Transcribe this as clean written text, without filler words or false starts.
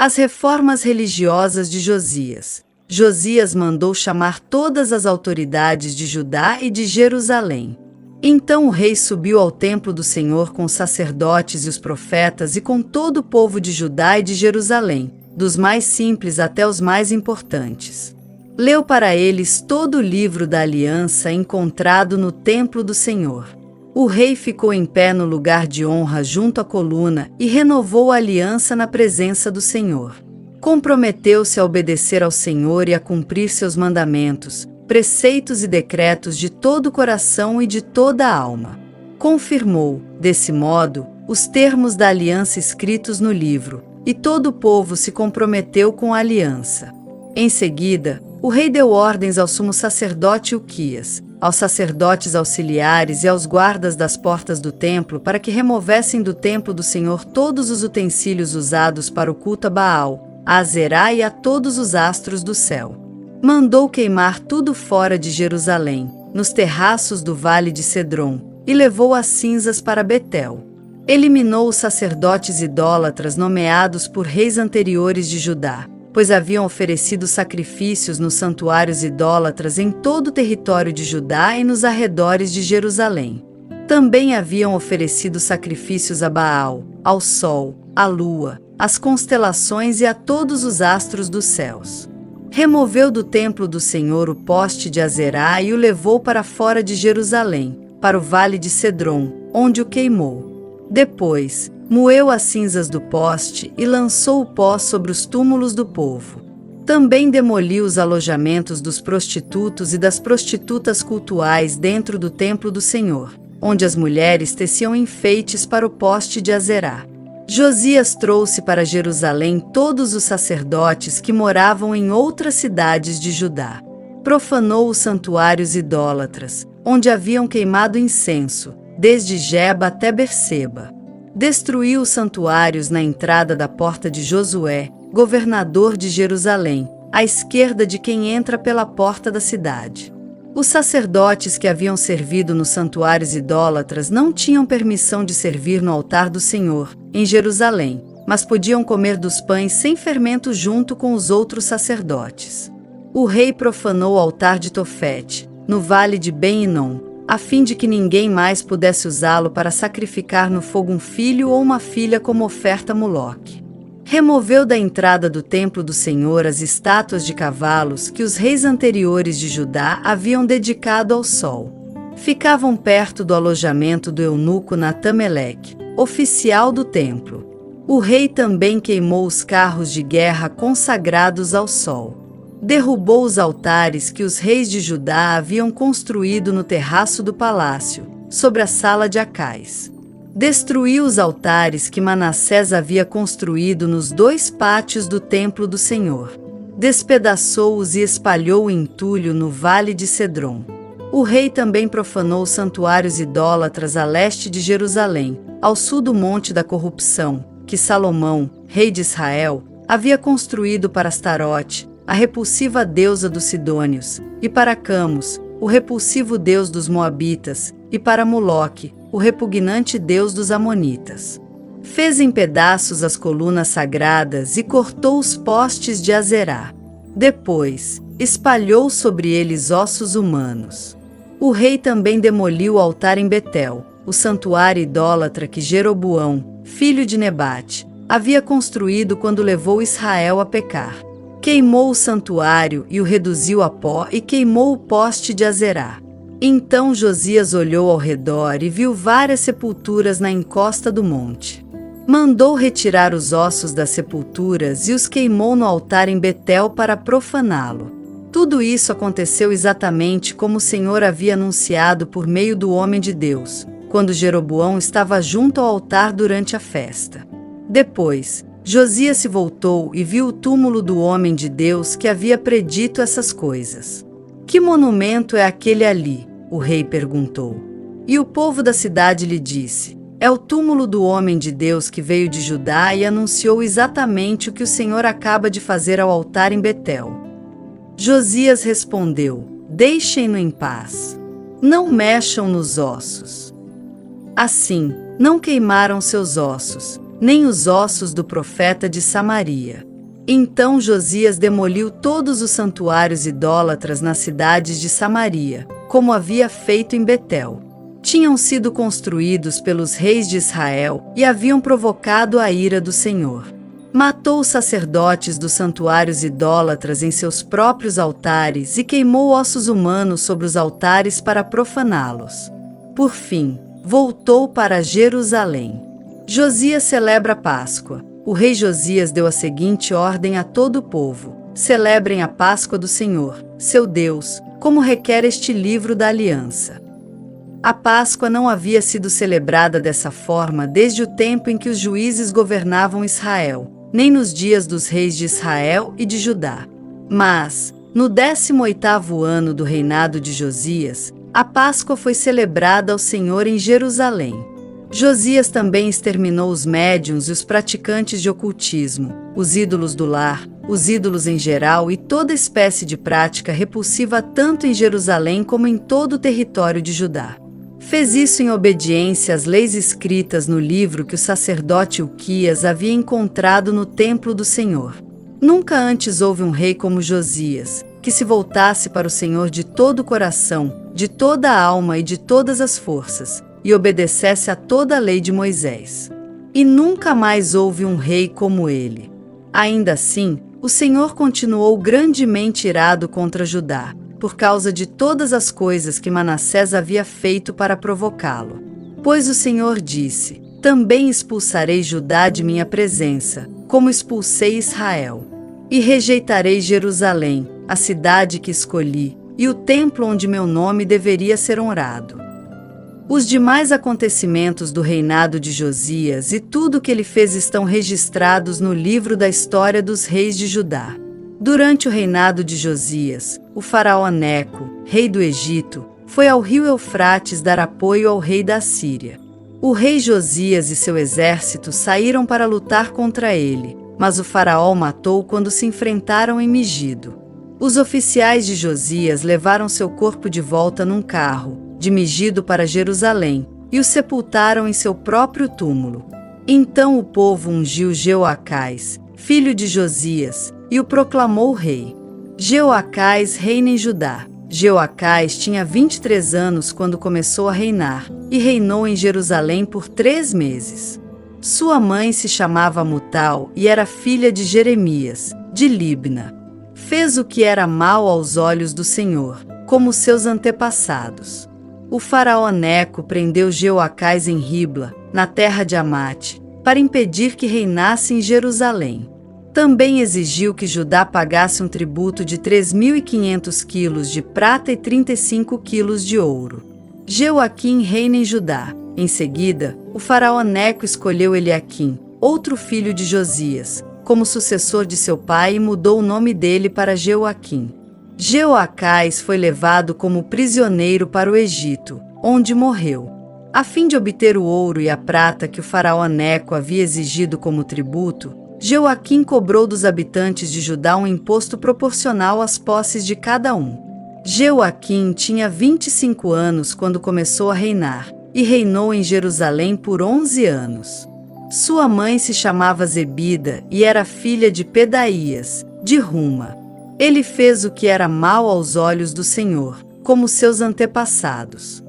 As reformas religiosas de Josias. Josias mandou chamar todas as autoridades de Judá e de Jerusalém. Então o rei subiu ao templo do Senhor com os sacerdotes e os profetas e com todo o povo de Judá e de Jerusalém, dos mais simples até os mais importantes. Leu para eles todo o livro da aliança encontrado no templo do Senhor. O rei ficou em pé no lugar de honra junto à coluna e renovou a aliança na presença do Senhor. Comprometeu-se a obedecer ao Senhor e a cumprir seus mandamentos, preceitos e decretos de todo o coração e de toda a alma. Confirmou, desse modo, os termos da aliança escritos no livro, e todo o povo se comprometeu com a aliança. Em seguida, o rei deu ordens ao sumo sacerdote Ilquias, aos sacerdotes auxiliares e aos guardas das portas do templo para que removessem do templo do Senhor todos os utensílios usados para o culto a Baal, a Azerá e a todos os astros do céu. Mandou queimar tudo fora de Jerusalém, nos terraços do vale de Cedron, e levou as cinzas para Betel. Eliminou os sacerdotes idólatras nomeados por reis anteriores de Judá, pois haviam oferecido sacrifícios nos santuários idólatras em todo o território de Judá e nos arredores de Jerusalém. Também haviam oferecido sacrifícios a Baal, ao sol, à lua, às constelações e a todos os astros dos céus. Removeu do templo do Senhor o poste de Azerá e o levou para fora de Jerusalém, para o vale de Cedron, onde o queimou. Depois, moeu as cinzas do poste e lançou o pó sobre os túmulos do povo. Também demoliu os alojamentos dos prostitutos e das prostitutas cultuais dentro do templo do Senhor, onde as mulheres teciam enfeites para o poste de Azerá. Josias trouxe para Jerusalém todos os sacerdotes que moravam em outras cidades de Judá. Profanou os santuários idólatras, onde haviam queimado incenso, desde Geba até Berseba. Destruiu os santuários na entrada da porta de Josué, governador de Jerusalém, à esquerda de quem entra pela porta da cidade. Os sacerdotes que haviam servido nos santuários idólatras não tinham permissão de servir no altar do Senhor, em Jerusalém, mas podiam comer dos pães sem fermento junto com os outros sacerdotes. O rei profanou o altar de Tofete, no vale de Ben-Hinom, a fim de que ninguém mais pudesse usá-lo para sacrificar no fogo um filho ou uma filha como oferta a Moloque. Removeu da entrada do templo do Senhor as estátuas de cavalos que os reis anteriores de Judá haviam dedicado ao sol. Ficavam perto do alojamento do eunuco Natameleque, oficial do templo. O rei também queimou os carros de guerra consagrados ao sol. Derrubou os altares que os reis de Judá haviam construído no terraço do palácio, sobre a sala de Acais. Destruiu os altares que Manassés havia construído nos 2 pátios do templo do Senhor. Despedaçou-os e espalhou o entulho no vale de Cedron. O rei também profanou os santuários idólatras a leste de Jerusalém, ao sul do Monte da Corrupção, que Salomão, rei de Israel, havia construído para Astarote, a repulsiva deusa dos Sidônios, e para Camus, o repulsivo deus dos Moabitas, e para Moloque, o repugnante deus dos Amonitas. Fez em pedaços as colunas sagradas e cortou os postes de Azerá. Depois, espalhou sobre eles ossos humanos. O rei também demoliu o altar em Betel, o santuário idólatra que Jeroboão, filho de Nebate, havia construído quando levou Israel a pecar. Queimou o santuário e o reduziu a pó e queimou o poste de Azerá. Então Josias olhou ao redor e viu várias sepulturas na encosta do monte. Mandou retirar os ossos das sepulturas e os queimou no altar em Betel para profaná-lo. Tudo isso aconteceu exatamente como o Senhor havia anunciado por meio do homem de Deus, quando Jeroboão estava junto ao altar durante a festa. Depois, Josias se voltou e viu o túmulo do homem de Deus que havia predito essas coisas. Que monumento é aquele ali? O rei perguntou. E o povo da cidade lhe disse: é o túmulo do homem de Deus que veio de Judá e anunciou exatamente o que o Senhor acaba de fazer ao altar em Betel. Josias respondeu: deixem-no em paz. Não mexam nos ossos. Assim, não queimaram seus ossos, nem os ossos do profeta de Samaria. Então Josias demoliu todos os santuários idólatras nas cidades de Samaria, como havia feito em Betel. Tinham sido construídos pelos reis de Israel e haviam provocado a ira do Senhor. Matou os sacerdotes dos santuários idólatras em seus próprios altares e queimou ossos humanos sobre os altares para profaná-los. Por fim, voltou para Jerusalém. Josias celebra a Páscoa. O rei Josias deu a seguinte ordem a todo o povo: celebrem a Páscoa do Senhor, seu Deus, como requer este livro da aliança. A Páscoa não havia sido celebrada dessa forma desde o tempo em que os juízes governavam Israel, nem nos dias dos reis de Israel e de Judá. Mas, no 18º ano do reinado de Josias, a Páscoa foi celebrada ao Senhor em Jerusalém. Josias também exterminou os médiuns e os praticantes de ocultismo, os ídolos do lar, os ídolos em geral e toda espécie de prática repulsiva tanto em Jerusalém como em todo o território de Judá. Fez isso em obediência às leis escritas no livro que o sacerdote Hilquias havia encontrado no templo do Senhor. Nunca antes houve um rei como Josias, que se voltasse para o Senhor de todo o coração, de toda a alma e de todas as forças, e obedecesse a toda a lei de Moisés. E nunca mais houve um rei como ele. Ainda assim, o Senhor continuou grandemente irado contra Judá, por causa de todas as coisas que Manassés havia feito para provocá-lo. Pois o Senhor disse: também expulsarei Judá de minha presença, como expulsei Israel. E rejeitarei Jerusalém, a cidade que escolhi, e o templo onde meu nome deveria ser honrado. Os demais acontecimentos do reinado de Josias e tudo o que ele fez estão registrados no livro da história dos reis de Judá. Durante o reinado de Josias, o faraó Neco, rei do Egito, foi ao rio Eufrates dar apoio ao rei da Assíria. O rei Josias e seu exército saíram para lutar contra ele, mas o faraó o matou quando se enfrentaram em Megido. Os oficiais de Josias levaram seu corpo de volta num carro, de Megido para Jerusalém, e o sepultaram em seu próprio túmulo. Então o povo ungiu Jeoacás, filho de Josias, e o proclamou rei. Jeoacás reina em Judá. Jeoacás tinha 23 anos quando começou a reinar, e reinou em Jerusalém por 3 meses. Sua mãe se chamava Mutal e era filha de Jeremias, de Libna. Fez o que era mal aos olhos do Senhor, como seus antepassados. O faraó Neco prendeu Jeoacás em Ribla, na terra de Amate, para impedir que reinasse em Jerusalém. Também exigiu que Judá pagasse um tributo de 3.500 quilos de prata e 35 quilos de ouro. Jeoaquim reina em Judá. Em seguida, o faraó Neco escolheu Eliaquim, outro filho de Josias, como sucessor de seu pai e mudou o nome dele para Jeoaquim. Jeoacás foi levado como prisioneiro para o Egito, onde morreu. A fim de obter o ouro e a prata que o faraó Neco havia exigido como tributo, Jeoaquim cobrou dos habitantes de Judá um imposto proporcional às posses de cada um. Jeoaquim tinha 25 anos quando começou a reinar, e reinou em Jerusalém por 11 anos. Sua mãe se chamava Zebida e era filha de Pedaías, de Ruma. Ele fez o que era mal aos olhos do Senhor, como seus antepassados.